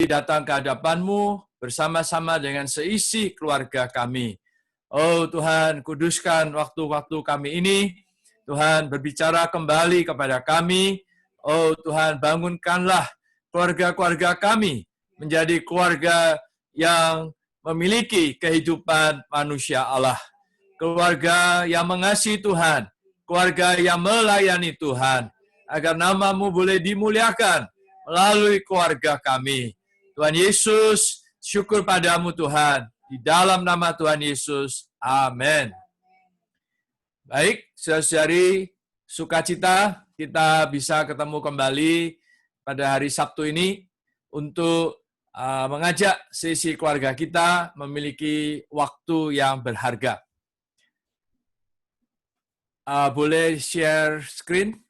datang ke hadapan-Mu bersama-sama dengan seisi keluarga kami. Oh Tuhan, kuduskan waktu-waktu kami ini. Tuhan, berbicara kembali kepada kami. Oh Tuhan, bangunkanlah keluarga-keluarga kami menjadi keluarga yang memiliki kehidupan manusia Allah. Keluarga yang mengasihi Tuhan, keluarga yang melayani Tuhan, agar nama-Mu boleh dimuliakan melalui keluarga kami. Tuhan Yesus, syukur padamu Tuhan. Di dalam nama Tuhan Yesus. Amin. Baik, saudari sukacita kita bisa ketemu kembali pada hari Sabtu ini untuk mengajak sisi keluarga kita memiliki waktu yang berharga. Boleh share screen?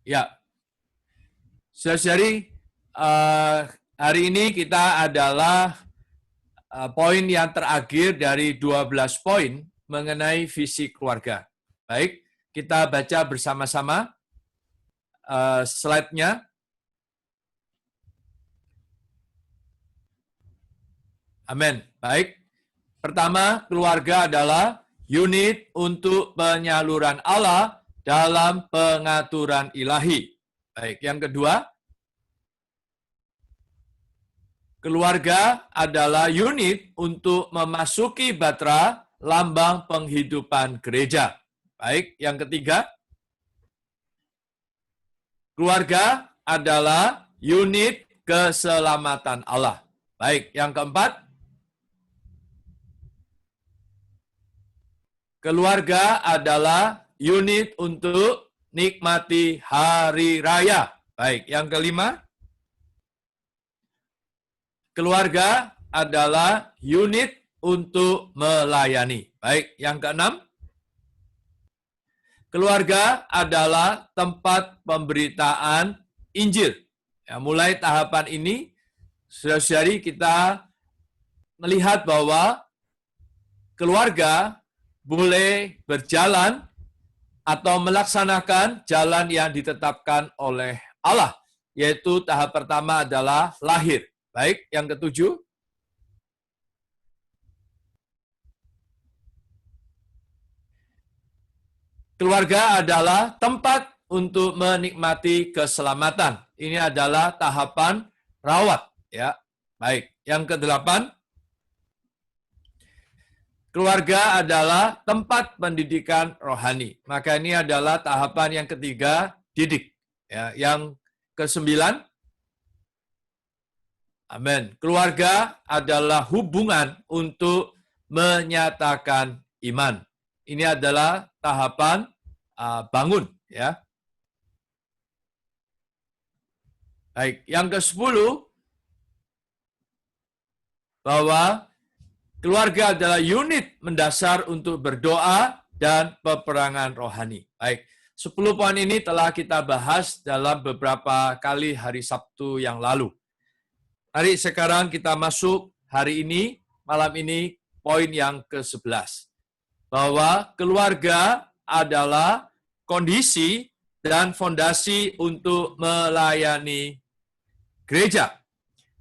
Ya, saudari, hari ini kita adalah poin yang terakhir dari 12 poin mengenai visi keluarga. Baik, kita baca bersama-sama slide-nya. Amin. Baik, pertama, keluarga adalah unit untuk penyaluran Allah dalam pengaturan ilahi. Baik, yang kedua, keluarga adalah unit untuk memasuki batra lambang penghidupan gereja. Baik, yang ketiga, keluarga adalah unit keselamatan Allah. Baik, yang keempat, keluarga adalah unit untuk nikmati hari raya. Baik, yang kelima, keluarga adalah unit untuk melayani. Baik, yang keenam, keluarga adalah tempat pemberitaan Injil. Ya, mulai tahapan ini, saudari kita melihat bahwa keluarga boleh berjalan atau melaksanakan jalan yang ditetapkan oleh Allah, yaitu tahap pertama adalah lahir. Baik, yang ketujuh, keluarga adalah tempat untuk menikmati keselamatan. Ini adalah tahapan rawat, ya. Baik, yang kedelapan, keluarga adalah tempat pendidikan rohani. Maka ini adalah tahapan yang ketiga, didik. Ya, yang kesembilan, amin. Keluarga adalah hubungan untuk menyatakan iman. Ini adalah tahapan bangun. Ya. Baik, yang ke-10, bahwa keluarga adalah unit mendasar untuk berdoa dan peperangan rohani. Baik, 10 poin ini telah kita bahas dalam beberapa kali hari Sabtu yang lalu. Mari sekarang kita masuk hari ini, malam ini, poin yang ke-11. Bahwa keluarga adalah kondisi dan fondasi untuk melayani gereja.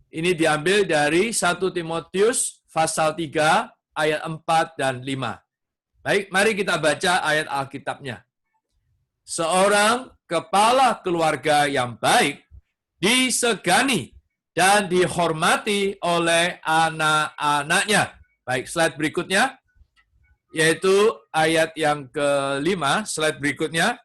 Ini diambil dari 1 Timotius pasal 3 ayat 4 dan 5. Baik, mari kita baca ayat Alkitabnya. Seorang kepala keluarga yang baik disegani dan dihormati oleh anak-anaknya. Baik, slide berikutnya, yaitu ayat yang ke-5, slide berikutnya,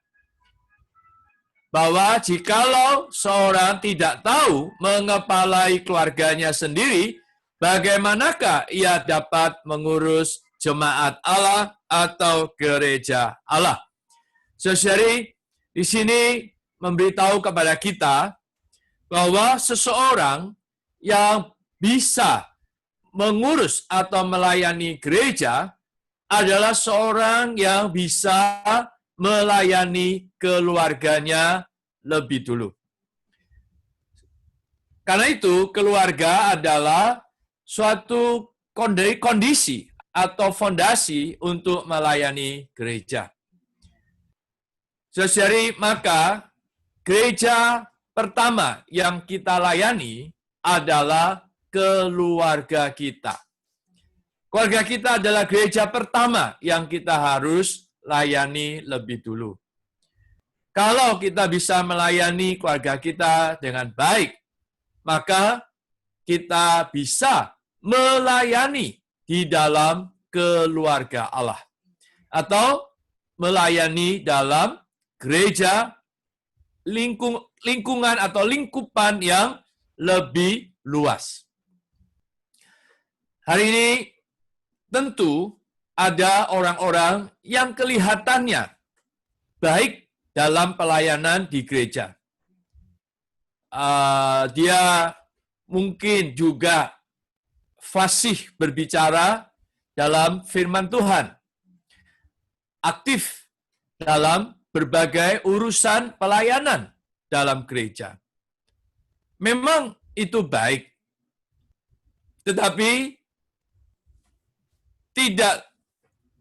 bahwa jikalau seorang tidak tahu mengepalai keluarganya sendiri, bagaimanakah ia dapat mengurus jemaat Allah atau gereja Allah? Saudari, di sini memberitahu kepada kita bahwa seseorang yang bisa mengurus atau melayani gereja adalah seorang yang bisa melayani keluarganya lebih dulu. Karena itu, keluarga adalah suatu kondisi atau fondasi untuk melayani gereja. Saudari, maka gereja pertama yang kita layani adalah keluarga kita. Keluarga kita adalah gereja pertama yang kita harus layani lebih dulu. Kalau kita bisa melayani keluarga kita dengan baik, maka kita bisa melayani di dalam keluarga Allah. Atau melayani dalam gereja, lingkungan atau lingkupan yang lebih luas. Hari ini tentu ada orang-orang yang kelihatannya baik dalam pelayanan di gereja. Dia mungkin juga fasih berbicara dalam firman Tuhan, aktif dalam berbagai urusan pelayanan dalam gereja. Memang itu baik, tetapi tidak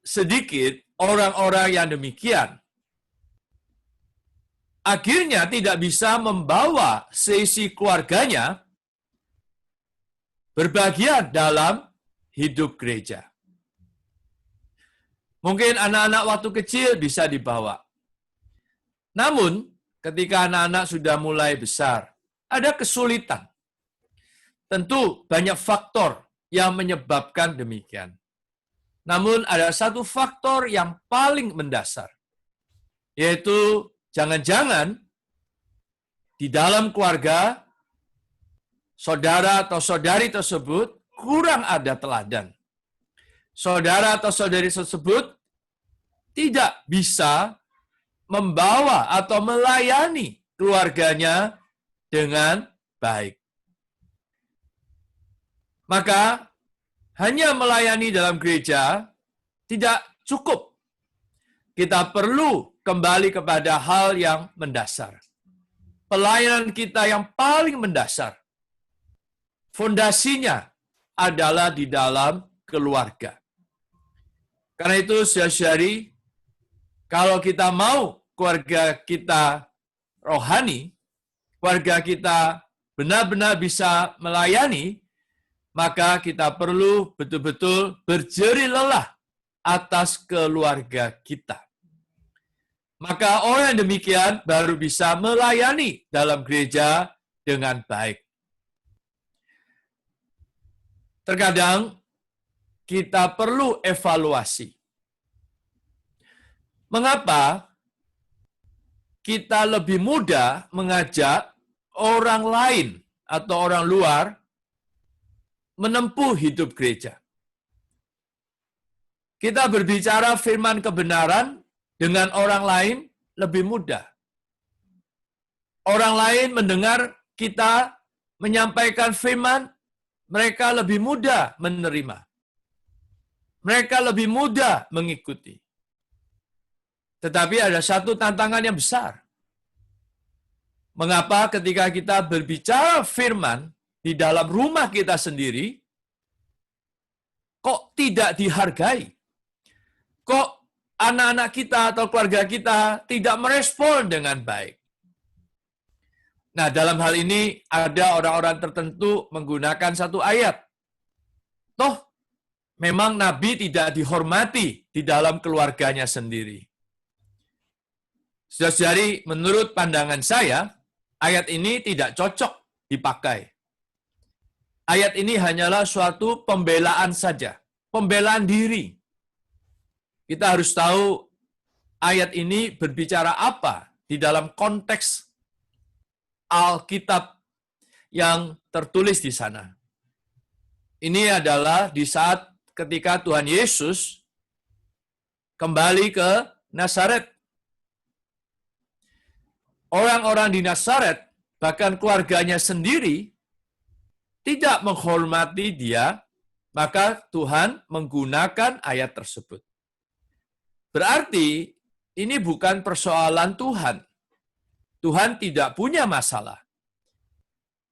sedikit orang-orang yang demikian akhirnya tidak bisa membawa sesi keluarganya berbagian dalam hidup gereja. Mungkin anak-anak waktu kecil bisa dibawa. Namun, ketika anak-anak sudah mulai besar, ada kesulitan. Tentu banyak faktor yang menyebabkan demikian. Namun ada satu faktor yang paling mendasar, yaitu jangan-jangan di dalam keluarga, saudara atau saudari tersebut kurang ada teladan. Saudara atau saudari tersebut tidak bisa membawa atau melayani keluarganya dengan baik. Maka hanya melayani dalam gereja tidak cukup. Kita perlu kembali kepada hal yang mendasar. Pelayanan kita yang paling mendasar, fondasinya adalah di dalam keluarga. Karena itu, saudari, kalau kita mau keluarga kita rohani, keluarga kita benar-benar bisa melayani, maka kita perlu betul-betul berjerih lelah atas keluarga kita. Maka orang yang demikian baru bisa melayani dalam gereja dengan baik. Terkadang kita perlu evaluasi. Mengapa kita lebih mudah mengajak orang lain atau orang luar menempuh hidup gereja? Kita berbicara firman kebenaran dengan orang lain lebih mudah. Orang lain mendengar kita menyampaikan firman, mereka lebih mudah menerima. Mereka lebih mudah mengikuti. Tetapi ada satu tantangan yang besar. Mengapa ketika kita berbicara firman di dalam rumah kita sendiri, kok tidak dihargai? Kok anak-anak kita atau keluarga kita tidak merespon dengan baik? Nah, dalam hal ini ada orang-orang tertentu menggunakan satu ayat. Toh, memang Nabi tidak dihormati di dalam keluarganya sendiri. Saudari, menurut pandangan saya, ayat ini tidak cocok dipakai. Ayat ini hanyalah suatu pembelaan saja, pembelaan diri. Kita harus tahu ayat ini berbicara apa di dalam konteks Alkitab yang tertulis di sana. Ini adalah di saat ketika Tuhan Yesus kembali ke Nazaret. Orang-orang di Nazaret, bahkan keluarganya sendiri, tidak menghormati dia, maka Tuhan menggunakan ayat tersebut. Berarti ini bukan persoalan Tuhan. Tuhan tidak punya masalah.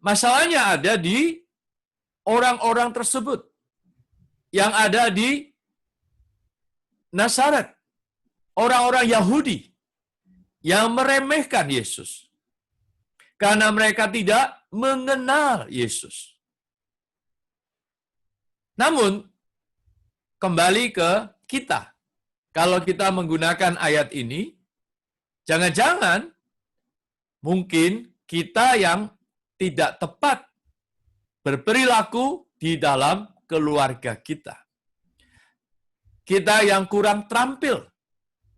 Masalahnya ada di orang-orang tersebut. Yang ada di Nazaret, orang-orang Yahudi yang meremehkan Yesus karena mereka tidak mengenal Yesus. Namun, kembali ke kita. Kalau kita menggunakan ayat ini, jangan-jangan mungkin kita yang tidak tepat berperilaku di dalam keluarga kita. Kita yang kurang terampil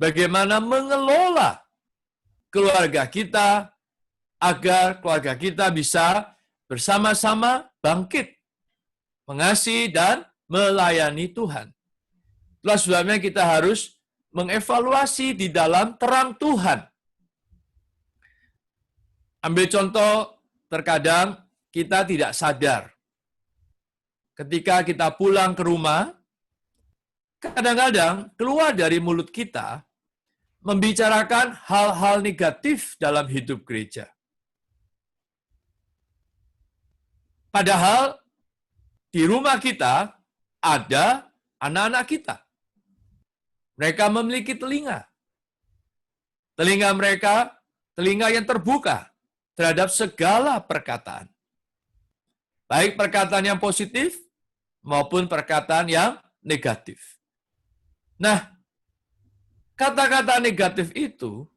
bagaimana mengelola keluarga kita agar keluarga kita bisa bersama-sama bangkit, mengasihi dan melayani Tuhan. Itulah sebabnya kita harus mengevaluasi di dalam terang Tuhan. Ambil contoh, terkadang kita tidak sadar. Ketika kita pulang ke rumah, kadang-kadang keluar dari mulut kita membicarakan hal-hal negatif dalam hidup gereja. Padahal di rumah kita ada anak-anak kita. Mereka memiliki telinga. Telinga mereka, telinga yang terbuka terhadap segala perkataan. Baik perkataan yang positif maupun perkataan yang negatif. Nah, kata-kata negatif itu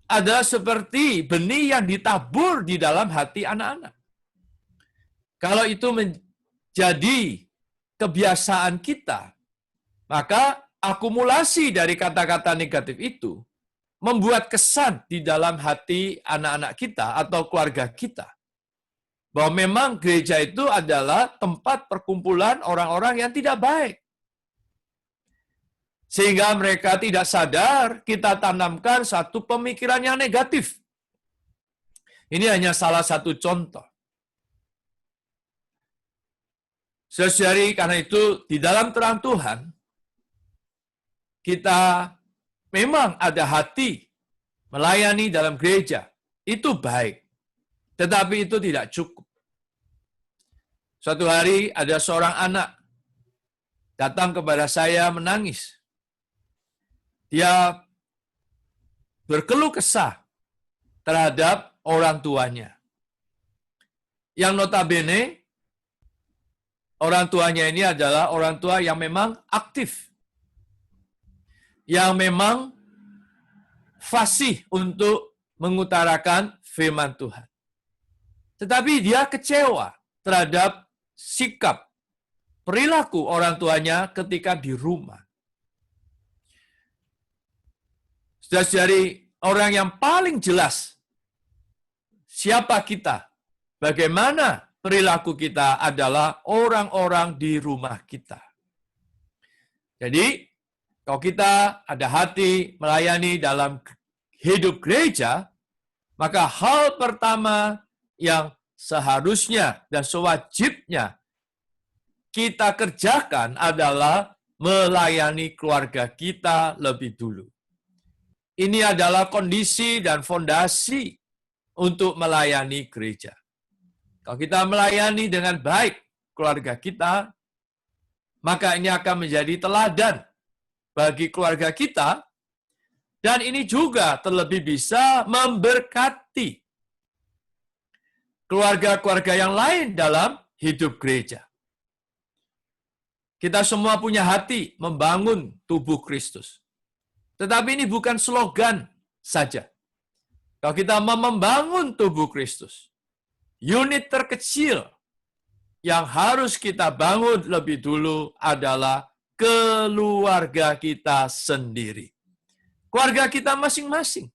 adalah seperti benih yang ditabur di dalam hati anak-anak. Kalau itu menjadi kebiasaan kita, maka akumulasi dari kata-kata negatif itu membuat kesan di dalam hati anak-anak kita atau keluarga kita bahwa memang gereja itu adalah tempat perkumpulan orang-orang yang tidak baik. Sehingga mereka tidak sadar kita tanamkan satu pemikiran yang negatif. Ini hanya salah satu contoh. Saudara, karena itu di dalam terang Tuhan, kita memang ada hati melayani dalam gereja. Itu baik. Tetapi itu tidak cukup. Suatu hari ada seorang anak datang kepada saya menangis. Dia berkeluh kesah terhadap orang tuanya. Yang notabene, orang tuanya ini adalah orang tua yang memang aktif. Yang memang fasih untuk mengutarakan firman Tuhan. Tetapi dia kecewa terhadap sikap, perilaku orang tuanya ketika di rumah. Saudara-saudari, orang yang paling jelas siapa kita, bagaimana perilaku kita adalah orang-orang di rumah kita. Jadi, kalau kita ada hati melayani dalam hidup gereja, maka hal pertama yang seharusnya dan sewajibnya kita kerjakan adalah melayani keluarga kita lebih dulu. Ini adalah kondisi dan fondasi untuk melayani gereja. Kalau kita melayani dengan baik keluarga kita, maka ini akan menjadi teladan bagi keluarga kita, dan ini juga terlebih bisa memberkati keluarga-keluarga yang lain dalam hidup gereja. Kita semua punya hati membangun tubuh Kristus. Tetapi ini bukan slogan saja. Kalau kita mau membangun tubuh Kristus, unit terkecil yang harus kita bangun lebih dulu adalah keluarga kita sendiri. Keluarga kita masing-masing.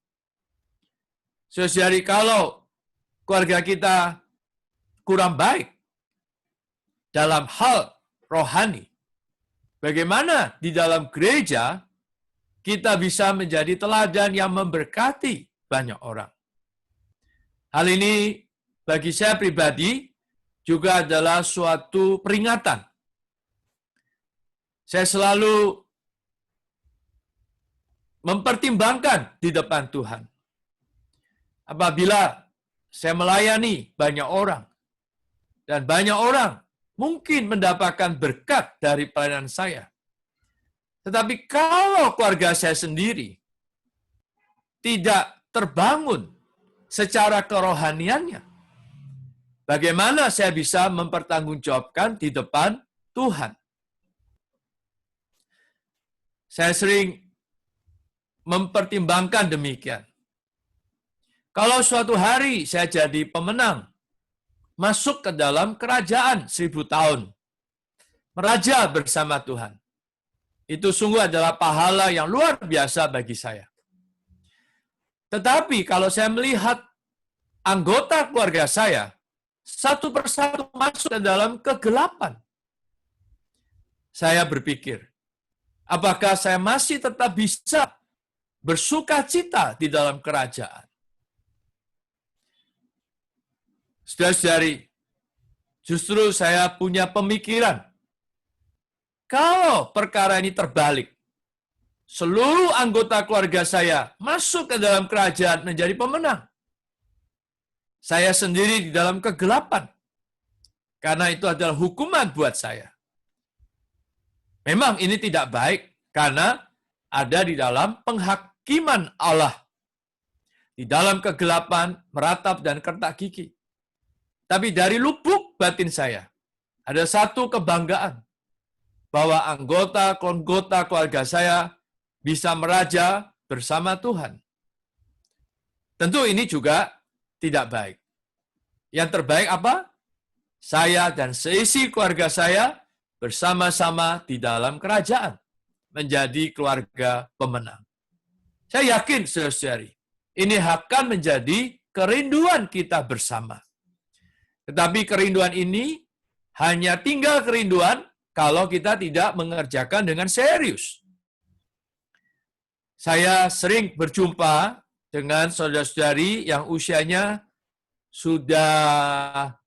Saudari, kalau keluarga kita kurang baik dalam hal rohani, bagaimana di dalam gereja kita bisa menjadi teladan yang memberkati banyak orang. Hal ini bagi saya pribadi juga adalah suatu peringatan. Saya selalu mempertimbangkan di depan Tuhan. Apabila saya melayani banyak orang, dan banyak orang mungkin mendapatkan berkat dari pelayanan saya, Tetapi kalau keluarga saya sendiri tidak terbangun secara kerohaniannya, bagaimana saya bisa mempertanggungjawabkan di depan Tuhan? Saya sering mempertimbangkan demikian. Kalau suatu hari saya jadi pemenang, masuk ke dalam kerajaan 1000 tahun, meraja bersama Tuhan, itu sungguh adalah pahala yang luar biasa bagi saya. Tetapi kalau saya melihat anggota keluarga saya, satu persatu masuk ke dalam kegelapan, saya berpikir, apakah saya masih tetap bisa bersuka cita di dalam kerajaan? Saudara-saudari, justru saya punya pemikiran, kalau perkara ini terbalik, seluruh anggota keluarga saya masuk ke dalam kerajaan menjadi pemenang, saya sendiri di dalam kegelapan, karena itu adalah hukuman buat saya. Memang ini tidak baik, karena ada di dalam penghakiman Allah. Di dalam kegelapan, meratap dan kertak gigi. Tapi dari lubuk batin saya, ada satu kebanggaan, bahwa anggota keluarga saya bisa meraja bersama Tuhan. Tentu ini juga tidak baik. Yang terbaik apa? Saya dan seisi keluarga saya bersama-sama di dalam kerajaan, menjadi keluarga pemenang. Saya yakin, saudara-saudari, ini akan menjadi kerinduan kita bersama. Tetapi kerinduan ini hanya tinggal kerinduan kalau kita tidak mengerjakan dengan serius. Saya sering berjumpa dengan saudara-saudari yang usianya sudah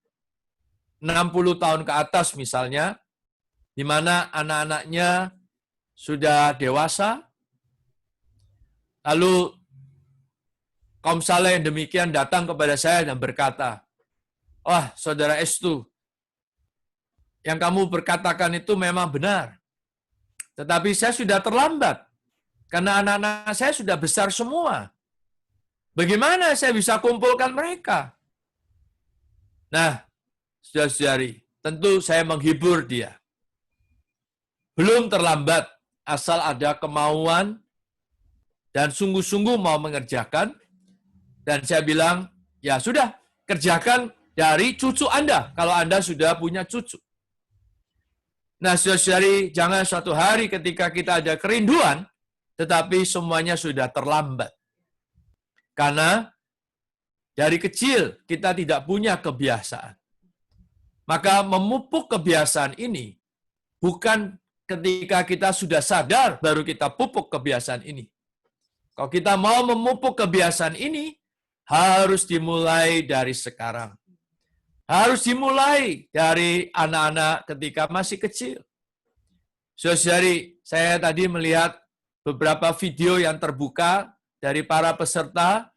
60 tahun ke atas misalnya, di mana anak-anaknya sudah dewasa, lalu kaum saleh yang demikian datang kepada saya dan berkata, "Wah, saudara Estu, yang kamu berkatakan itu memang benar. Tetapi saya sudah terlambat, karena anak-anak saya sudah besar semua. Bagaimana saya bisa kumpulkan mereka?" Nah, saudara-saudari, tentu saya menghibur dia. Belum terlambat, asal ada kemauan dan sungguh-sungguh mau mengerjakan. Dan saya bilang, ya sudah, kerjakan dari cucu Anda, kalau Anda sudah punya cucu. Nah, saudara-saudari, jangan suatu hari ketika kita ada kerinduan, tetapi semuanya sudah terlambat. Karena dari kecil kita tidak punya kebiasaan. Maka memupuk kebiasaan ini bukan ketika kita sudah sadar baru kita pupuk kebiasaan ini. Kalau kita mau memupuk kebiasaan ini, harus dimulai dari sekarang. Harus dimulai dari anak-anak ketika masih kecil. Saudari, saya tadi melihat beberapa video yang terbuka dari para peserta.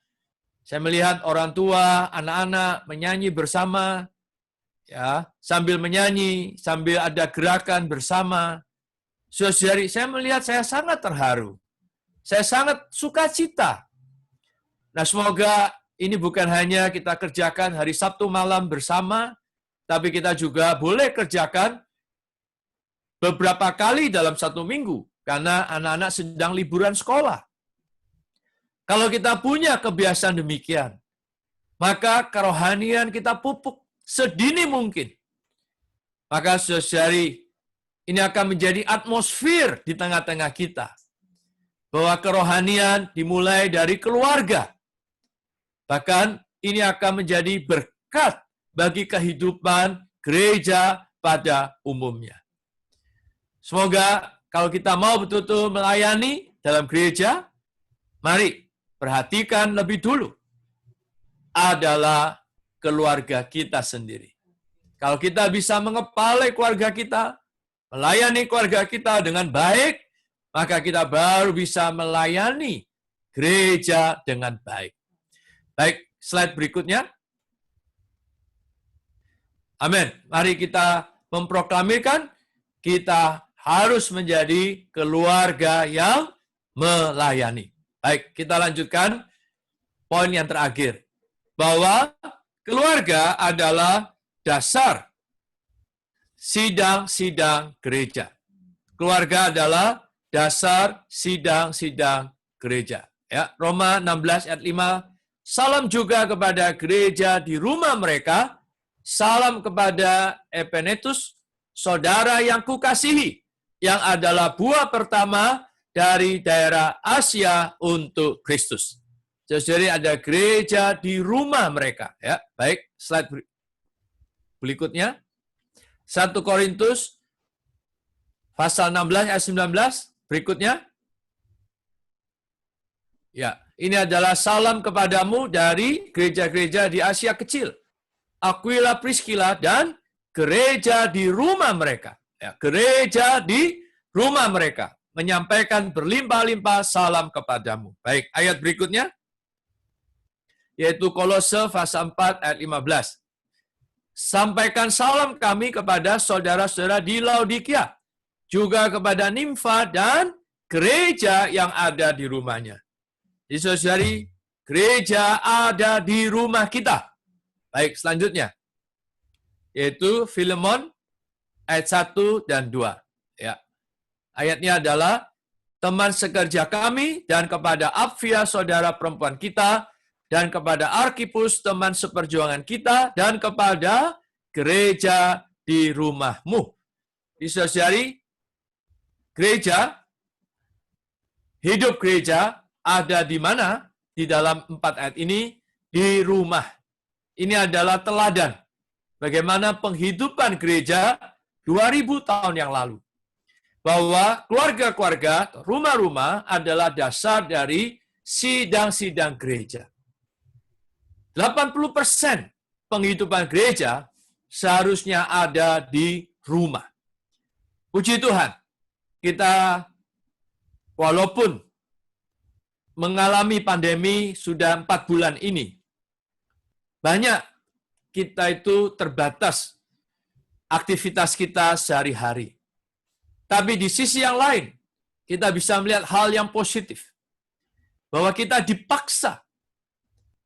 Saya melihat orang tua, anak-anak menyanyi bersama, ya, sambil menyanyi, sambil ada gerakan bersama. Saudari, saya melihat saya sangat terharu. Saya sangat sukacita. Nah, semoga ini bukan hanya kita kerjakan hari Sabtu malam bersama, tapi kita juga boleh kerjakan beberapa kali dalam satu minggu, karena anak-anak sedang liburan sekolah. Kalau kita punya kebiasaan demikian, maka kerohanian kita pupuk sedini mungkin. Maka saudari, ini akan menjadi atmosfer di tengah-tengah kita. Bahwa kerohanian dimulai dari keluarga. Bahkan ini akan menjadi berkat bagi kehidupan gereja pada umumnya. Semoga kalau kita mau betul-betul melayani dalam gereja, mari perhatikan lebih dulu adalah keluarga kita sendiri. Kalau kita bisa mengepalai keluarga kita, melayani keluarga kita dengan baik, maka kita baru bisa melayani gereja dengan baik. Baik, slide berikutnya. Amin. Mari kita memproklamirkan, kita harus menjadi keluarga yang melayani. Baik, kita lanjutkan poin yang terakhir. Bahwa keluarga adalah dasar sidang-sidang gereja. Keluarga adalah dasar sidang-sidang gereja. Ya, Roma 16 ayat 5, salam juga kepada gereja di rumah mereka, salam kepada Epenetus, saudara yang kukasihi, yang adalah buah pertama dari daerah Asia untuk Kristus. Jadi ada gereja di rumah mereka. Ya, baik, slide berikutnya. 1 Korintus pasal 16 ayat 19, berikutnya. Ya, ini adalah salam kepadamu dari gereja-gereja di Asia Kecil. Aquila, Priscilla, dan gereja di rumah mereka. Ya, gereja di rumah mereka menyampaikan berlimpah-limpah salam kepadamu. Baik, ayat berikutnya. Yaitu Kolose pasal 4 ayat 15. Sampaikan salam kami kepada saudara-saudara di Laodikia, juga kepada Nimfa dan gereja yang ada di rumahnya. Jadi saudari, gereja ada di rumah kita. Baik, selanjutnya. Yaitu Filemon ayat 1 dan 2. Ya. Ayatnya adalah, teman sekerja kami dan kepada Apfia saudara perempuan kita, dan kepada Arkipus teman seperjuangan kita, dan kepada gereja di rumahmu. Saudari, gereja, hidup gereja ada di mana? Di dalam 4 ayat ini, di rumah. Ini adalah teladan bagaimana penghidupan gereja 2000 tahun yang lalu. Bahwa keluarga-keluarga, rumah-rumah adalah dasar dari sidang-sidang gereja. 80% penghidupan gereja seharusnya ada di rumah. Puji Tuhan, kita walaupun mengalami pandemi sudah 4 bulan ini, banyak kita itu terbatas aktivitas kita sehari-hari. Tapi di sisi yang lain, kita bisa melihat hal yang positif. Bahwa kita dipaksa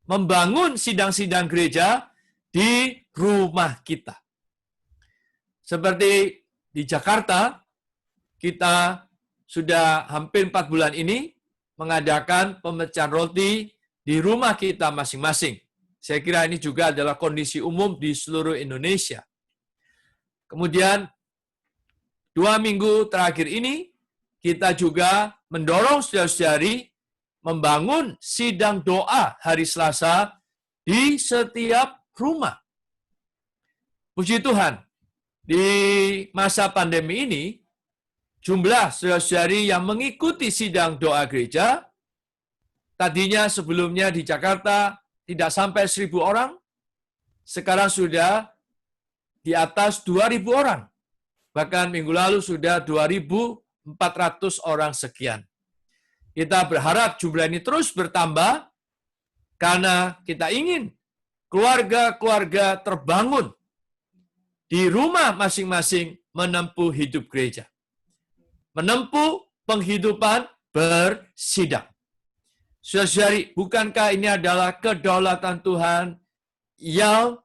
membangun sidang-sidang gereja di rumah kita. Seperti di Jakarta, kita sudah hampir 4 bulan ini mengadakan pemecahan roti di rumah kita masing-masing. Saya kira ini juga adalah kondisi umum di seluruh Indonesia. Kemudian, 2 minggu terakhir ini, kita juga mendorong saudara-saudari membangun sidang doa hari Selasa di setiap rumah. Puji Tuhan, di masa pandemi ini, jumlah saudara-saudari yang mengikuti sidang doa gereja, tadinya sebelumnya di Jakarta tidak sampai 1.000 orang, sekarang sudah di atas 2.000 orang. Bahkan minggu lalu sudah 2.400 orang sekian. Kita berharap jumlah ini terus bertambah karena kita ingin keluarga-keluarga terbangun di rumah masing-masing menempuh hidup gereja. Menempuh penghidupan bersidang. Saudara-saudari, bukankah ini adalah kedaulatan Tuhan yang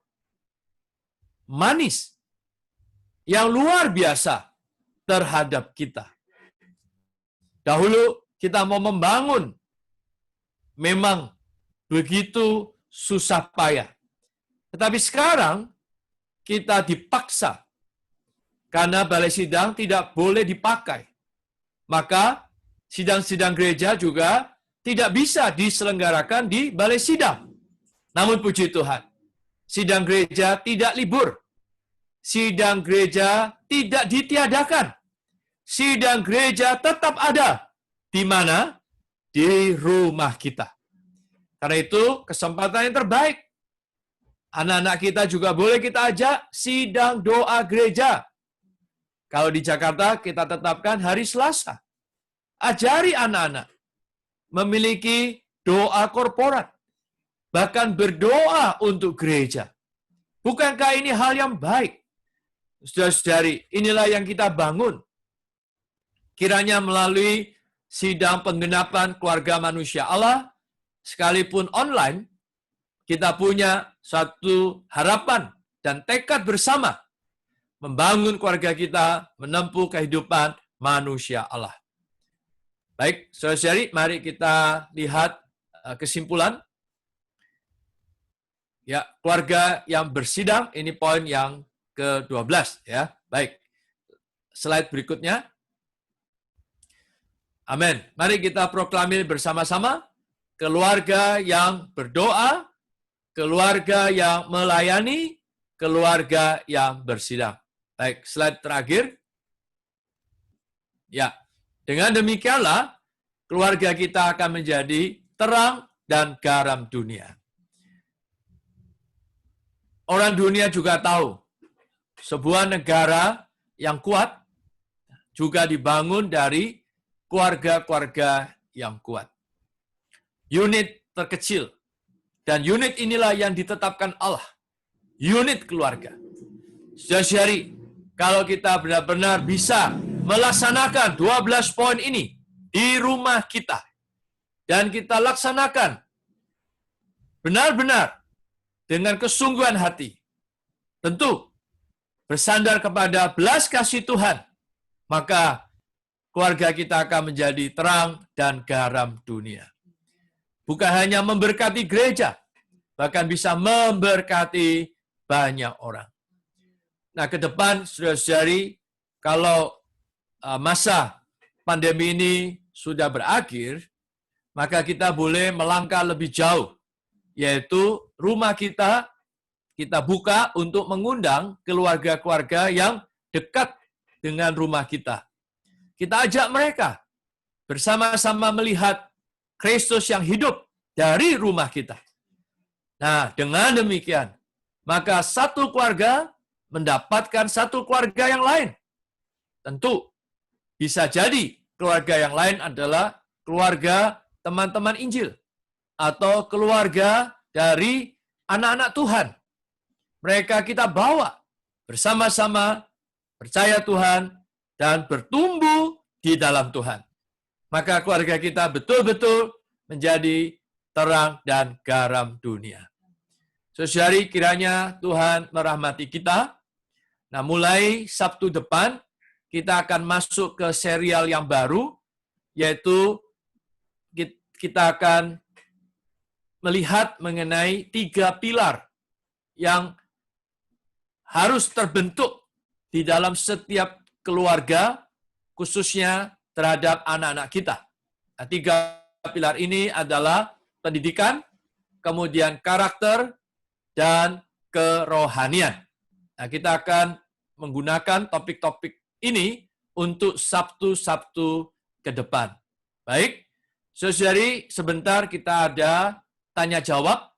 manis, yang luar biasa terhadap kita? Dahulu kita mau membangun, memang begitu susah payah. Tetapi sekarang kita dipaksa karena balai sidang tidak boleh dipakai. Maka sidang-sidang gereja juga tidak bisa diselenggarakan di balai sidang. Namun puji Tuhan, sidang gereja tidak libur. Sidang gereja tidak ditiadakan. Sidang gereja tetap ada. Di mana? Di rumah kita. Karena itu, kesempatan yang terbaik. Anak-anak kita juga boleh kita ajak sidang doa gereja. Kalau di Jakarta, kita tetapkan hari Selasa. Ajari anak-anak memiliki doa korporat. Bahkan berdoa untuk gereja. Bukankah ini hal yang baik? Saudara-saudari, inilah yang kita bangun. kiranya melalui sidang penggenapan keluarga manusia Allah, sekalipun online, kita punya satu harapan dan tekad bersama membangun keluarga kita, menempuh kehidupan manusia Allah. Baik, saudara-saudari, mari kita lihat kesimpulan. Ya, keluarga yang bersidang, ini poin yang ke-12 ya. Baik. Slide berikutnya. Amin. Mari kita proklamir bersama-sama keluarga yang berdoa, keluarga yang melayani, keluarga yang bersidang. Baik, slide terakhir. Ya, dengan demikianlah keluarga kita akan menjadi terang dan garam dunia. Orang dunia juga tahu sebuah negara yang kuat juga dibangun dari keluarga-keluarga yang kuat. Unit terkecil. Dan unit inilah yang ditetapkan Allah. Unit keluarga. Saudara-saudari, kalau kita benar-benar bisa melaksanakan 12 poin ini di rumah kita, dan kita laksanakan benar-benar dengan kesungguhan hati, tentu bersandar kepada belas kasih Tuhan, maka keluarga kita akan menjadi terang dan garam dunia. Bukan hanya memberkati gereja, bahkan bisa memberkati banyak orang. Nah, ke depan, saudara-saudari, kalau masa pandemi ini sudah berakhir, maka kita boleh melangkah lebih jauh, yaitu rumah kita buka untuk mengundang keluarga-keluarga yang dekat dengan rumah kita. Kita ajak mereka bersama-sama melihat Kristus yang hidup dari rumah kita. Nah, dengan demikian, maka satu keluarga mendapatkan satu keluarga yang lain. Tentu, bisa jadi keluarga yang lain adalah keluarga teman-teman Injil, atau keluarga dari anak-anak Tuhan. Mereka kita bawa bersama-sama, percaya Tuhan, dan bertumbuh di dalam Tuhan. Maka keluarga kita betul-betul menjadi terang dan garam dunia. Saudari, kiranya Tuhan merahmati kita. Nah, mulai Sabtu depan, kita akan masuk ke serial yang baru, yaitu kita akan melihat mengenai 3 pilar yang harus terbentuk di dalam setiap keluarga, khususnya terhadap anak-anak kita. Nah, 3 pilar ini adalah pendidikan, kemudian karakter, dan kerohanian. Nah, kita akan menggunakan topik-topik ini untuk Sabtu-Sabtu ke depan. Baik. Saudari, sebentar kita ada tanya jawab.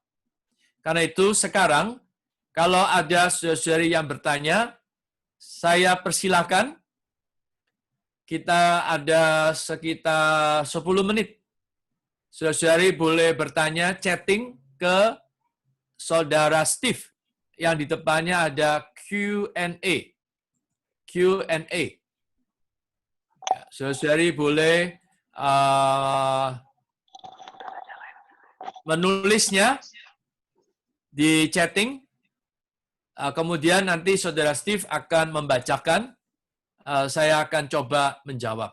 Karena itu sekarang, kalau ada saudari yang bertanya, saya persilakan. Kita ada sekitar 10 menit. Saudari boleh bertanya, chatting ke Saudara Steve. Yang di depannya ada Q&A. Q&A. Ya, saudari boleh menulisnya di chatting, kemudian nanti Saudara Steve akan membacakan, saya akan coba menjawab.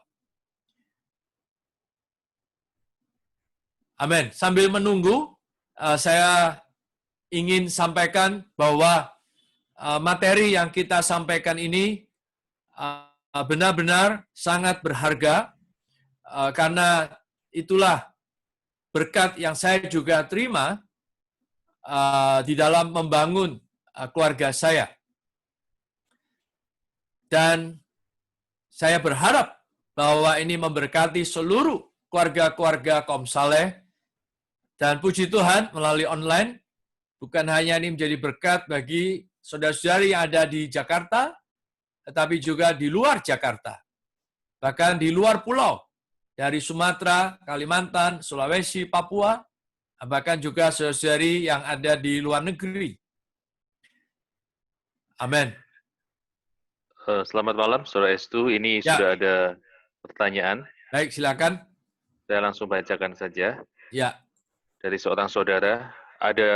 Amin. Sambil menunggu, saya ingin sampaikan bahwa materi yang kita sampaikan ini benar-benar sangat berharga, karena itulah berkat yang saya juga terima di dalam membangun keluarga saya. Dan saya berharap bahwa ini memberkati seluruh keluarga-keluarga kaum saleh. Dan puji Tuhan, melalui online, bukan hanya ini menjadi berkat bagi saudara-saudari yang ada di Jakarta, tetapi juga di luar Jakarta. Bahkan di luar pulau, dari Sumatera, Kalimantan, Sulawesi, Papua, bahkan juga saudara-saudari yang ada di luar negeri. Amin. Selamat malam, Saudara Estu. Ini sudah ada pertanyaan. Baik, silakan. Saya langsung bacakan saja. Ya. Dari seorang saudara, ada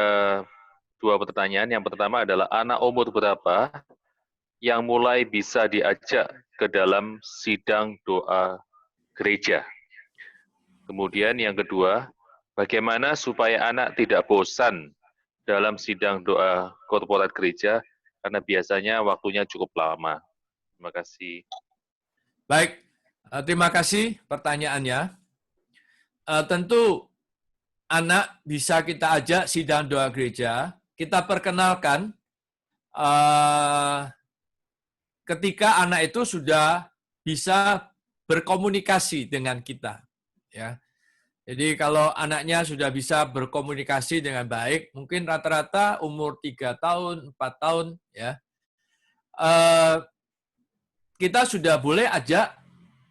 2 pertanyaan. Yang pertama adalah anak umur berapa yang mulai bisa diajak ke dalam sidang doa gereja? Kemudian yang kedua, bagaimana supaya anak tidak bosan dalam sidang doa korporat gereja, karena biasanya waktunya cukup lama. Terima kasih. Baik, terima kasih pertanyaannya. Tentu anak bisa kita ajak sidang doa gereja, kita perkenalkan ketika anak itu sudah bisa berkomunikasi dengan kita. Ya. Jadi kalau anaknya sudah bisa berkomunikasi dengan baik, mungkin rata-rata umur 3 tahun, 4 tahun, ya, kita sudah boleh ajak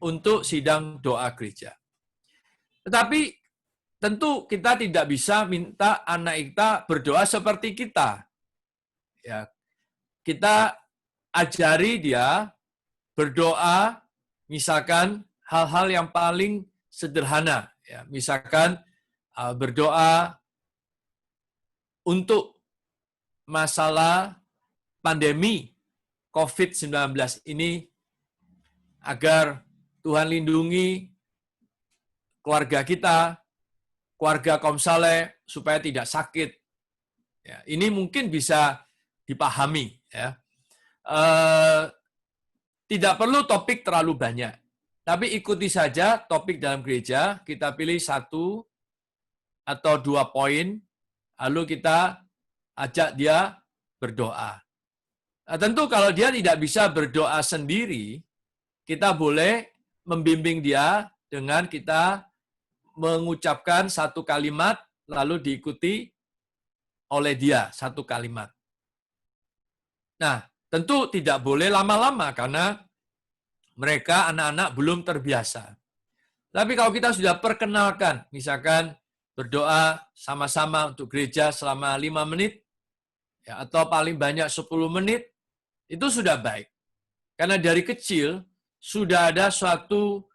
untuk sidang doa gereja. Tetapi tentu kita tidak bisa minta anak kita berdoa seperti kita. Ya, kita ajari dia berdoa, misalkan hal-hal yang paling sederhana. Ya, misalkan berdoa untuk masalah pandemi COVID-19 ini agar Tuhan lindungi keluarga kita, keluarga kaum saleh supaya tidak sakit. Ya, ini mungkin bisa dipahami. Ya. Tidak perlu topik terlalu banyak, tapi ikuti saja topik dalam gereja. Kita pilih 1 atau 2 poin, lalu kita ajak dia berdoa. Nah, tentu kalau dia tidak bisa berdoa sendiri, kita boleh membimbing dia dengan kita mengucapkan 1 kalimat, lalu diikuti oleh dia 1 kalimat. Nah, tentu tidak boleh lama-lama karena mereka anak-anak belum terbiasa. Tapi kalau kita sudah perkenalkan, misalkan berdoa sama-sama untuk gereja selama 5 menit, ya, atau paling banyak 10 menit, itu sudah baik. Karena dari kecil sudah ada suatu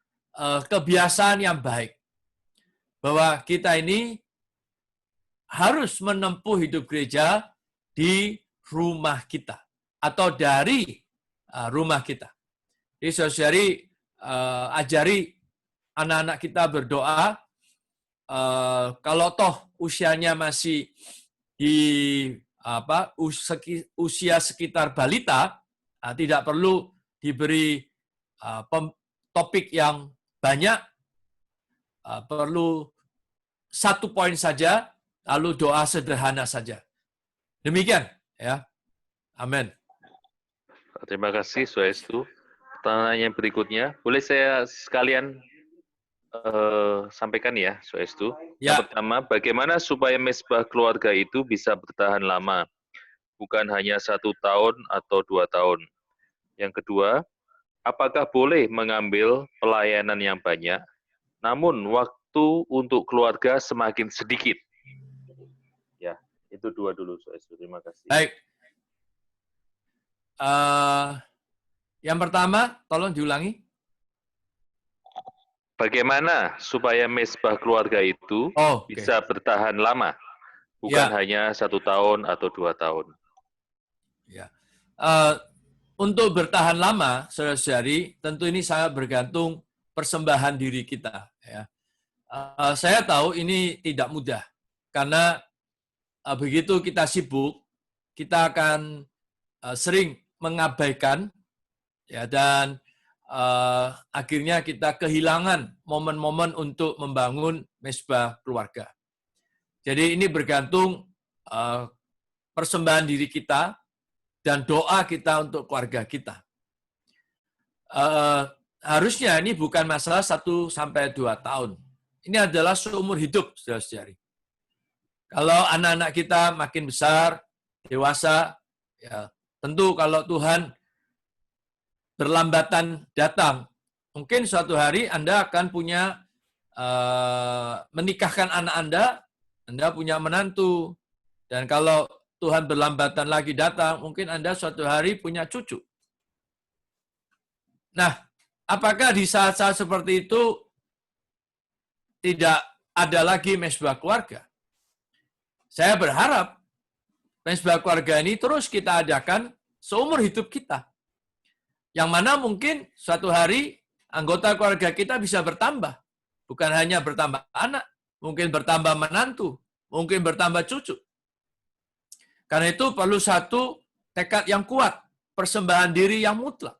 kebiasaan yang baik. Bahwa kita ini harus menempuh hidup gereja di rumah kita. Atau dari rumah kita. Jadi saudari ajari anak-anak kita berdoa, kalau toh usianya masih di usia sekitar balita, tidak perlu diberi topik yang banyak, perlu 1 poin saja, lalu doa sederhana saja. Demikian, ya. Amin. Terima kasih, Swaestu. Pertanyaan yang berikutnya, boleh saya sekalian sampaikan ya, Swaestu. Ya. Yang pertama, bagaimana supaya mesbah keluarga itu bisa bertahan lama, bukan hanya 1 tahun atau 2 tahun. Yang kedua, apakah boleh mengambil pelayanan yang banyak, namun waktu untuk keluarga semakin sedikit? Ya, itu 2 dulu, Swaestu. Terima kasih. Baik. Yang pertama, tolong diulangi. Bagaimana supaya mesbah keluarga itu bisa bertahan lama, bukan hanya 1 tahun atau 2 tahun? Ya. Untuk bertahan lama, saudara-saudari, tentu ini sangat bergantung persembahan diri kita. Ya. Saya tahu ini tidak mudah, karena begitu kita sibuk, kita akan sering mengabaikan, ya, dan akhirnya kita kehilangan momen-momen untuk membangun mesbah keluarga. Jadi ini bergantung persembahan diri kita dan doa kita untuk keluarga kita. Harusnya ini bukan masalah 1 sampai 2 tahun. Ini adalah seumur hidup, saudara-saudari. Kalau anak-anak kita makin besar, dewasa, ya, tentu kalau Tuhan berlambatan datang, mungkin suatu hari Anda akan punya menikahkan anak Anda punya menantu, dan kalau Tuhan berlambatan lagi datang, mungkin Anda suatu hari punya cucu. Nah, apakah di saat-saat seperti itu tidak ada lagi mesbah keluarga? Saya berharap mesbah keluarga ini terus kita adakan seumur hidup kita. Yang mana mungkin suatu hari anggota keluarga kita bisa bertambah. Bukan hanya bertambah anak, mungkin bertambah menantu, mungkin bertambah cucu. Karena itu perlu satu tekad yang kuat, persembahan diri yang mutlak.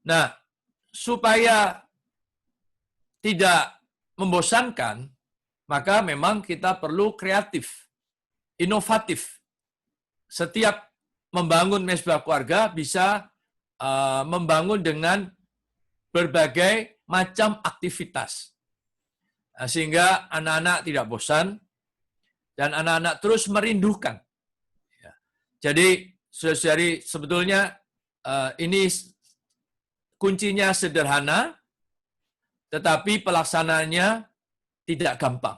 Nah, supaya tidak membosankan, maka memang kita perlu kreatif, inovatif. Setiap membangun mesbah keluarga bisa membangun dengan berbagai macam aktivitas. Sehingga anak-anak tidak bosan dan anak-anak terus merindukan. Jadi, saudari, sebetulnya ini kuncinya sederhana, tetapi pelaksanaannya tidak gampang.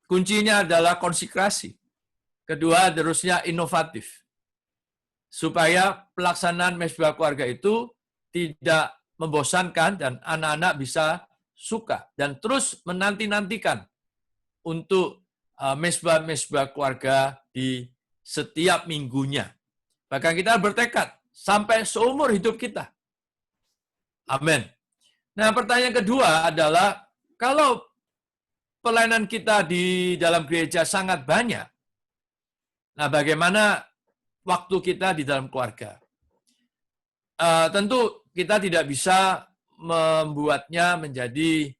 Kuncinya adalah konsekrasi. Kedua, terusnya inovatif. Supaya pelaksanaan mesbah keluarga itu tidak membosankan dan anak-anak bisa suka dan terus menanti-nantikan untuk mesbah-mesbah keluarga di setiap minggunya. Bahkan kita bertekad sampai seumur hidup kita. Amin. Nah, pertanyaan kedua adalah, kalau pelayanan kita di dalam gereja sangat banyak, nah bagaimana waktu kita di dalam keluarga? Tentu kita tidak bisa membuatnya menjadi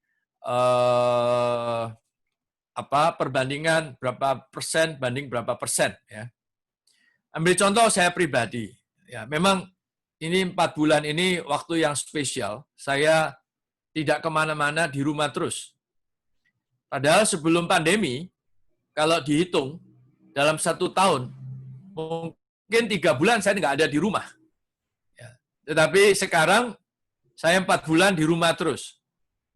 perbandingan berapa persen banding berapa persen. Ya. Ambil contoh saya pribadi. Ya, memang ini 4 bulan ini waktu yang spesial. Saya tidak kemana-mana, di rumah terus. Padahal sebelum pandemi, kalau dihitung dalam 1 tahun, mungkin 3 bulan saya nggak ada di rumah. Ya. Tetapi sekarang saya 4 bulan di rumah terus.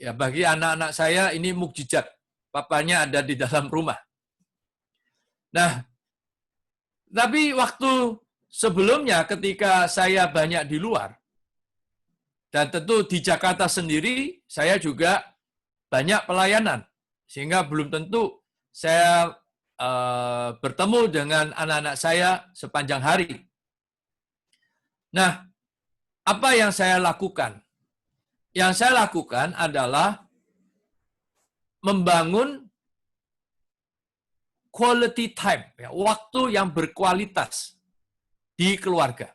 Ya, bagi anak-anak saya ini mukjizat. Papanya ada di dalam rumah. Nah, tapi waktu sebelumnya ketika saya banyak di luar, dan tentu di Jakarta sendiri, saya juga banyak pelayanan. Sehingga belum tentu saya bertemu dengan anak-anak saya sepanjang hari. Nah, apa yang saya lakukan? Yang saya lakukan adalah membangun quality time, ya, waktu yang berkualitas di keluarga.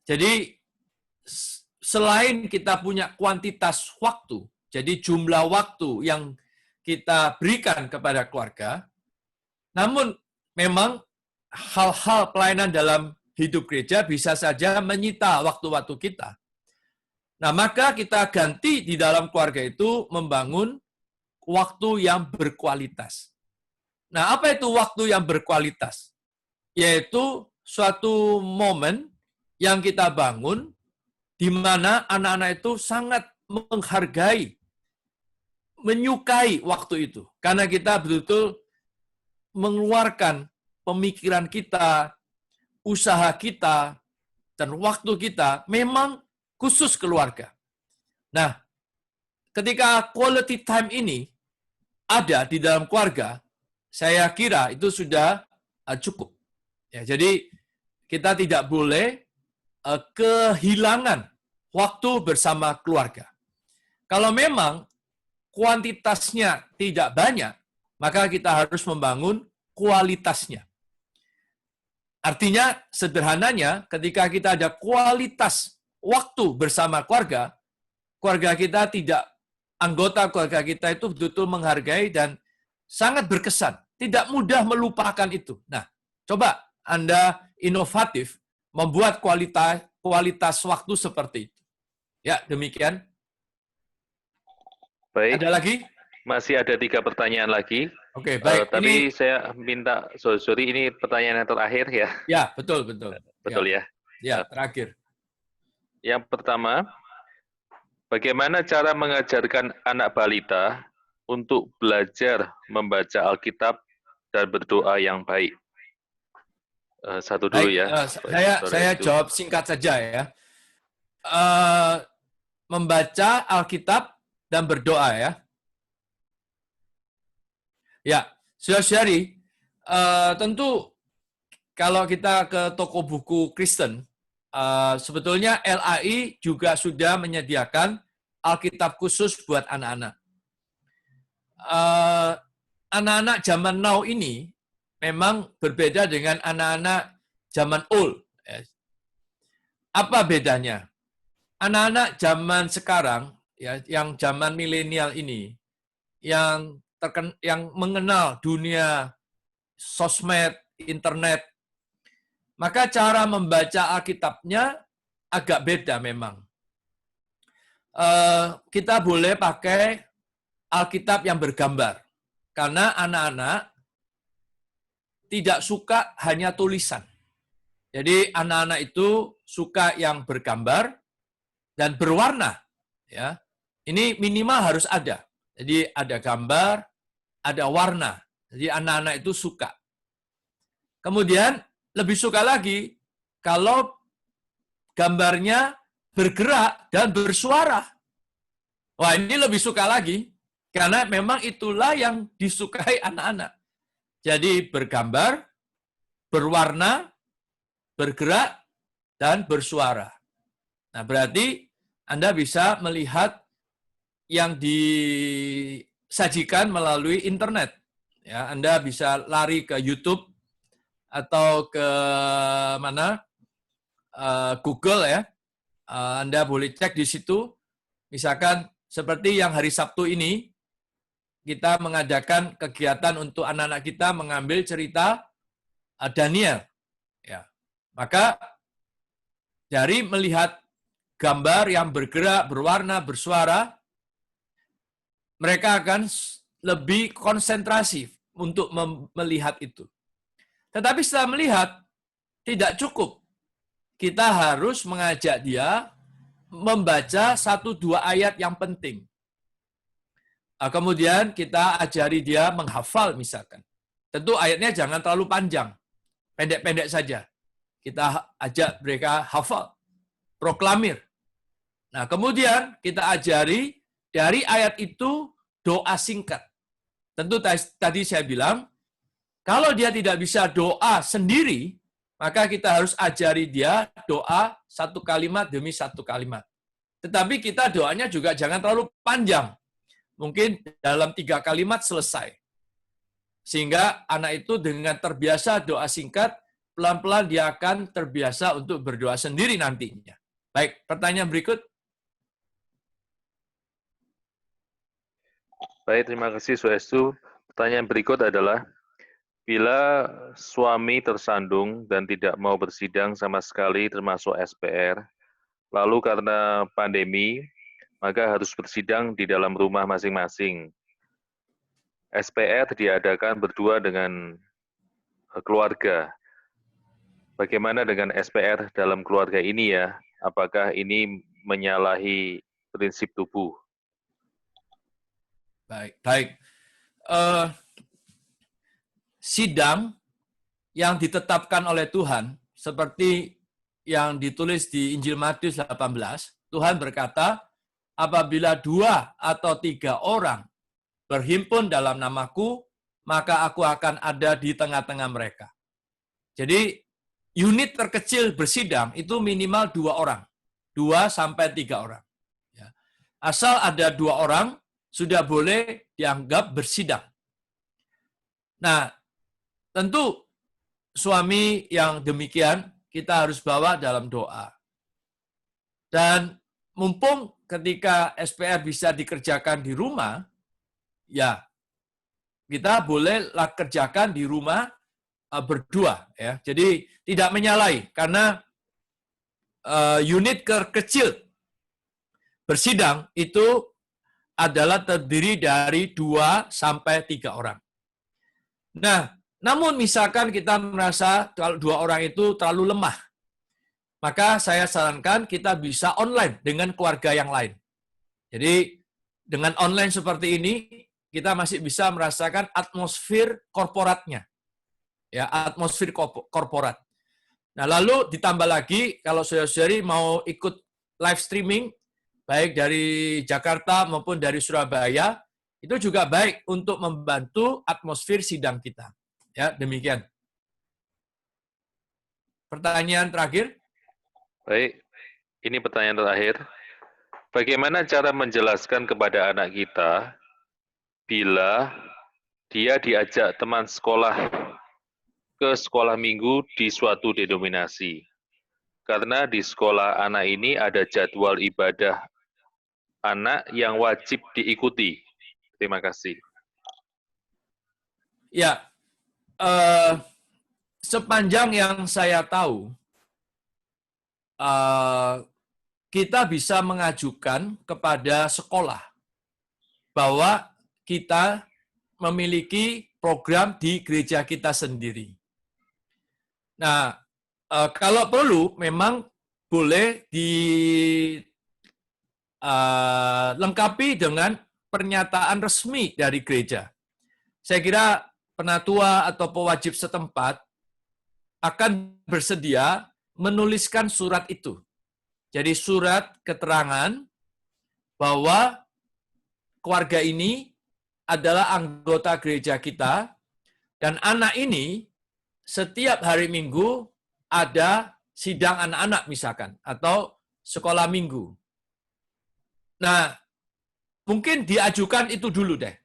Jadi, selain kita punya kuantitas waktu, jadi jumlah waktu yang kita berikan kepada keluarga, namun memang hal-hal pelayanan dalam hidup gereja bisa saja menyita waktu-waktu kita. Nah, maka kita ganti di dalam keluarga itu membangun waktu yang berkualitas. Nah, apa itu waktu yang berkualitas? Yaitu suatu momen yang kita bangun di mana anak-anak itu sangat menghargai, menyukai waktu itu. Karena kita betul-betul mengeluarkan pemikiran kita, usaha kita, dan waktu kita memang khusus keluarga. Nah, ketika quality time ini ada di dalam keluarga, saya kira itu sudah cukup. Ya, jadi kita tidak boleh kehilangan waktu bersama keluarga. Kalau memang kuantitasnya tidak banyak, maka kita harus membangun kualitasnya. Artinya, sederhananya, ketika kita ada kualitas waktu bersama keluarga, keluarga kita tidak, anggota keluarga kita itu betul-betul menghargai dan sangat berkesan. Tidak mudah melupakan itu. Nah, coba Anda inovatif, membuat kualitas waktu seperti itu. Ya, demikian. Baik. Ada lagi? Masih ada 3 pertanyaan lagi. Oke, baik. Tapi saya minta, sorry, ini pertanyaan yang terakhir ya. Ya, betul. Betul ya. Ya, terakhir. Yang pertama, bagaimana cara mengajarkan anak balita untuk belajar membaca Alkitab dan berdoa yang baik? Satu dulu baik, ya. Saya jawab singkat saja ya. membaca Alkitab dan berdoa ya. Ya, saudara-saudari, tentu kalau kita ke toko buku Kristen, sebetulnya LAI juga sudah menyediakan Alkitab khusus buat anak-anak. Anak-anak zaman now ini memang berbeda dengan anak-anak zaman old. Apa bedanya? Anak-anak zaman sekarang, ya, yang zaman milenial ini, yang mengenal dunia sosmed, internet, maka cara membaca Alkitabnya agak beda memang. Kita boleh pakai Alkitab yang bergambar, karena anak-anak tidak suka hanya tulisan. Jadi anak-anak itu suka yang bergambar dan berwarna. Ya, ini minimal harus ada. Jadi ada gambar, ada warna. Jadi anak-anak itu suka. Kemudian lebih suka lagi kalau gambarnya bergerak dan bersuara. Wah, ini lebih suka lagi. Karena memang itulah yang disukai anak-anak. Jadi bergambar, berwarna, bergerak, dan bersuara. Nah, berarti Anda bisa melihat yang disajikan melalui internet. Ya, Anda bisa lari ke YouTube atau ke mana Google ya. Anda boleh cek di situ. Misalkan seperti yang hari Sabtu ini, kita mengadakan kegiatan untuk anak-anak kita mengambil cerita Daniel. Ya. Maka dari melihat gambar yang bergerak, berwarna, bersuara, mereka akan lebih konsentrasi untuk melihat itu. Tetapi setelah melihat, tidak cukup. Kita harus mengajak dia membaca 1-2 ayat yang penting. Kemudian kita ajari dia menghafal misalkan. Tentu ayatnya jangan terlalu panjang. Pendek-pendek saja. Kita ajak mereka hafal. Proklamir. Nah, kemudian kita ajari dari ayat itu doa singkat. Tentu tadi saya bilang, kalau dia tidak bisa doa sendiri, maka kita harus ajari dia doa 1 kalimat demi 1 kalimat. Tetapi kita doanya juga jangan terlalu panjang. Mungkin dalam 3 kalimat selesai. Sehingga anak itu dengan terbiasa doa singkat, pelan-pelan dia akan terbiasa untuk berdoa sendiri nantinya. Baik, pertanyaan berikut. Baik, terima kasih Swastu. Pertanyaan berikut adalah, bila suami tersandung dan tidak mau bersidang sama sekali termasuk SPR, lalu karena pandemi, maka harus bersidang di dalam rumah masing-masing. SPR diadakan berdua dengan keluarga. Bagaimana dengan SPR dalam keluarga ini ya? Apakah ini menyalahi prinsip tubuh? Baik. Sidang yang ditetapkan oleh Tuhan, seperti yang ditulis di Injil Matius 18, Tuhan berkata, apabila 2 atau 3 orang berhimpun dalam namaku, maka aku akan ada di tengah-tengah mereka. Jadi, unit terkecil bersidang itu minimal 2 orang. 2 sampai 3 orang. Ya. Asal ada 2 orang, sudah boleh dianggap bersidang. Nah, tentu suami yang demikian kita harus bawa dalam doa. Dan mumpung ketika SPR bisa dikerjakan di rumah, ya kita boleh kerjakan di rumah berdua. Ya. Jadi tidak menyalahi, karena unit kecil bersidang itu adalah terdiri dari 2 sampai 3 orang. Nah, namun misalkan kita merasa kalau 2 orang itu terlalu lemah, maka saya sarankan kita bisa online dengan keluarga yang lain. Jadi dengan online seperti ini, kita masih bisa merasakan atmosfer korporatnya. Ya, atmosfer korporat. Nah, lalu ditambah lagi, kalau saudara-saudari mau ikut live streaming, baik dari Jakarta maupun dari Surabaya, itu juga baik untuk membantu atmosfer sidang kita. Ya, demikian. Pertanyaan terakhir. Baik, ini pertanyaan terakhir. Bagaimana cara menjelaskan kepada anak kita bila dia diajak teman sekolah ke sekolah minggu di suatu denominasi? Karena di sekolah anak ini ada jadwal ibadah anak yang wajib diikuti. Terima kasih. Ya, sepanjang yang saya tahu, kita bisa mengajukan kepada sekolah bahwa kita memiliki program di gereja kita sendiri. Nah, kalau perlu memang boleh dilengkapi dengan pernyataan resmi dari gereja. Saya kira penatua atau pewajib setempat akan bersedia menuliskan surat itu. Jadi surat keterangan bahwa keluarga ini adalah anggota gereja kita, dan anak ini setiap hari Minggu ada sidang anak-anak misalkan, atau sekolah minggu. Nah, mungkin diajukan itu dulu deh.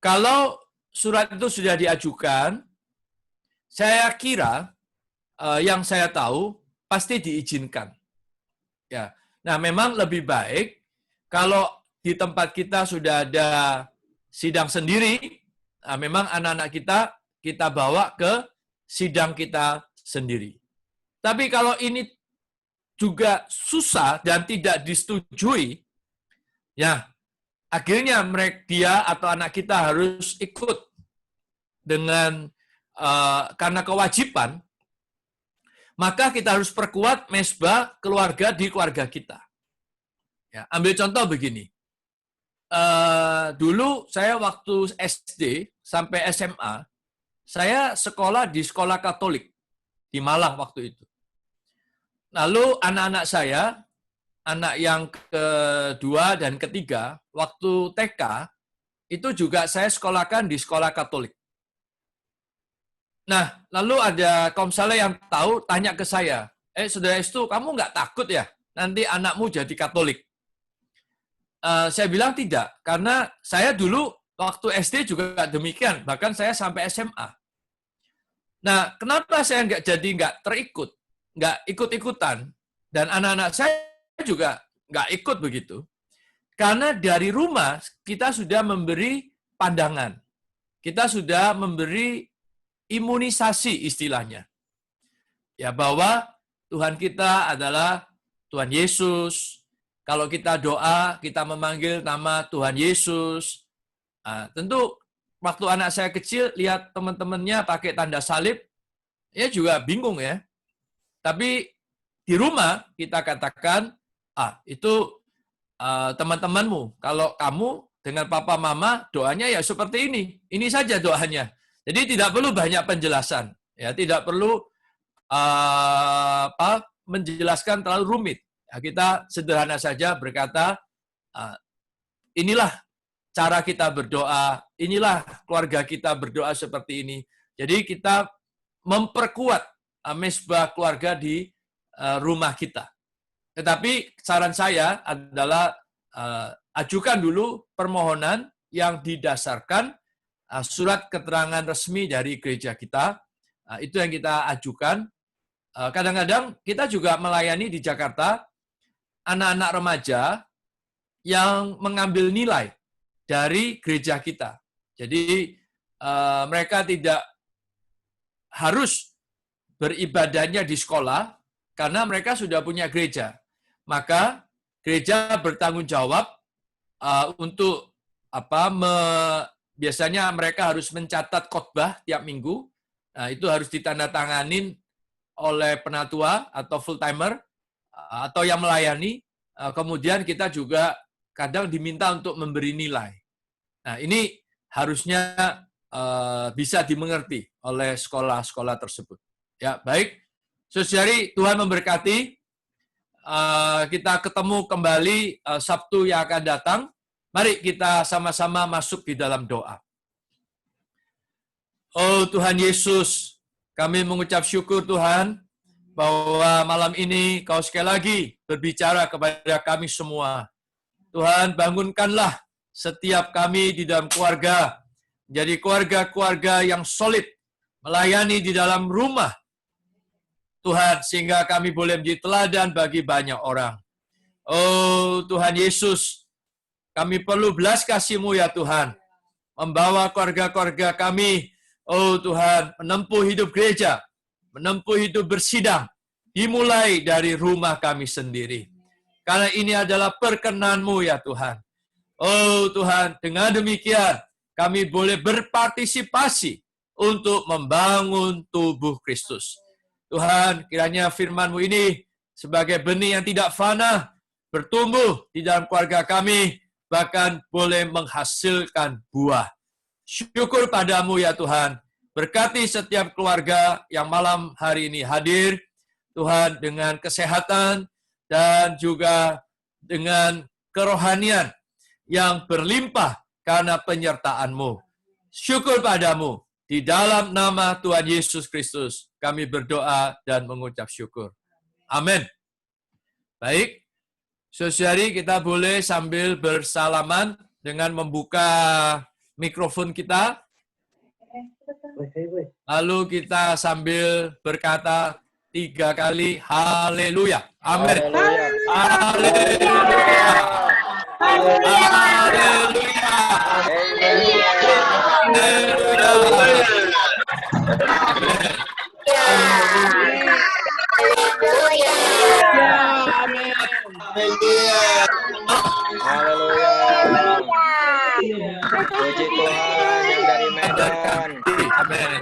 Kalau surat itu sudah diajukan, saya kira yang saya tahu pasti diizinkan. Ya. Nah, memang lebih baik kalau di tempat kita sudah ada sidang sendiri, nah memang anak-anak kita bawa ke sidang kita sendiri. Tapi kalau ini juga susah dan tidak disetujui, ya akhirnya dia atau anak kita harus ikut dengan karena kewajiban, maka kita harus perkuat mesbah keluarga di keluarga kita. Ya, ambil contoh begini. Dulu saya waktu SD sampai SMA, saya sekolah di sekolah Katolik di Malang waktu itu. Lalu anak-anak saya, anak yang kedua dan ketiga, waktu TK, itu juga saya sekolahkan di sekolah Katolik. Nah, lalu ada konselor yang tahu tanya ke saya, saudara Estu, kamu nggak takut ya nanti anakmu jadi Katolik? Saya bilang tidak, karena saya dulu waktu SD juga demikian, bahkan saya sampai SMA. Nah, kenapa saya nggak ikut-ikutan, dan anak-anak saya juga nggak ikut begitu? Karena dari rumah kita sudah memberi pandangan, kita sudah memberi imunisasi istilahnya. Ya, bahwa Tuhan kita adalah Tuhan Yesus. Kalau kita doa, kita memanggil nama Tuhan Yesus. Nah, tentu waktu anak saya kecil lihat teman-temannya pakai tanda salib, ya juga bingung ya. Tapi di rumah kita katakan, itu teman-temanmu. Kalau kamu dengan papa mama doanya ya seperti ini. Ini saja doanya. Jadi tidak perlu banyak penjelasan, ya tidak perlu menjelaskan terlalu rumit. Ya, kita sederhana saja berkata, inilah cara kita berdoa, inilah keluarga kita berdoa seperti ini. Jadi kita memperkuat mesbah keluarga di rumah kita. Tetapi saran saya adalah ajukan dulu permohonan yang didasarkan surat keterangan resmi dari gereja kita. Itu yang kita ajukan. Kadang-kadang kita juga melayani di Jakarta anak-anak remaja yang mengambil nilai dari gereja kita. Jadi mereka tidak harus beribadahnya di sekolah karena mereka sudah punya gereja. Maka gereja bertanggung jawab untuk biasanya mereka harus mencatat khotbah tiap minggu. Nah, itu harus ditandatanganin oleh penatua atau full timer atau yang melayani. Kemudian kita juga kadang diminta untuk memberi nilai. Nah, ini harusnya bisa dimengerti oleh sekolah-sekolah tersebut. Ya, baik. Saudari, Tuhan memberkati. kita ketemu kembali Sabtu yang akan datang. Mari kita sama-sama masuk di dalam doa. Oh Tuhan Yesus, kami mengucap syukur Tuhan, bahwa malam ini Kau sekali lagi berbicara kepada kami semua. Tuhan, bangunkanlah setiap kami di dalam keluarga, menjadi keluarga-keluarga yang solid, melayani di dalam rumah, Tuhan, sehingga kami boleh menjadi teladan bagi banyak orang. Oh Tuhan Yesus, kami perlu belas kasih-Mu ya Tuhan, membawa keluarga-keluarga kami, oh Tuhan, menempuh hidup gereja, menempuh hidup bersidang, dimulai dari rumah kami sendiri. Karena ini adalah perkenan-Mu ya Tuhan. Oh Tuhan, dengan demikian, kami boleh berpartisipasi untuk membangun tubuh Kristus. Tuhan, kiranya firman-Mu ini sebagai benih yang tidak fana, bertumbuh di dalam keluarga kami, bahkan boleh menghasilkan buah. Syukur padamu ya Tuhan. Berkati setiap keluarga yang malam hari ini hadir, Tuhan, dengan kesehatan dan juga dengan kerohanian yang berlimpah karena penyertaan-Mu. Syukur padamu. Di dalam nama Tuhan Yesus Kristus, kami berdoa dan mengucap syukur. Amin. Baik, saudari, kita boleh sambil bersalaman dengan membuka mikrofon kita. Lalu kita sambil berkata 3 kali, haleluya. Amin. Haleluya. Haleluya. Puji Tuhan yang dari Medan. Amin.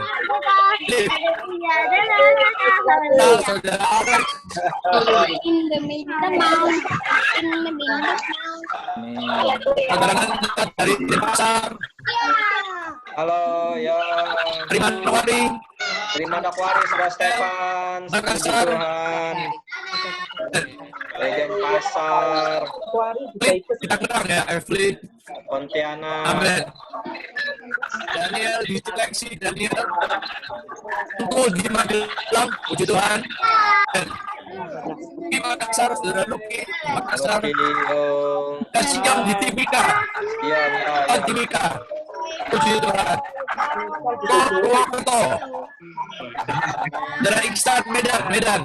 Saudara Alex. In the mountain. Saudara dari Pasar. Halo, ya. Terima kasih. Terima dakwari, Saudara Stefan. Puji Tuhan. Regen Pasar. Kita kenal ya, Evelyn. Pontianak. Amin. Daniel di Seleksi, Daniel. Untuk di Magelang, puji Tuhan. Di Makassar, Saudara Luki. Makassar. Dan siang di Timika. Iya. Timika. Puji Tuhan. Purwokerto. Saudara Iksan, Medan.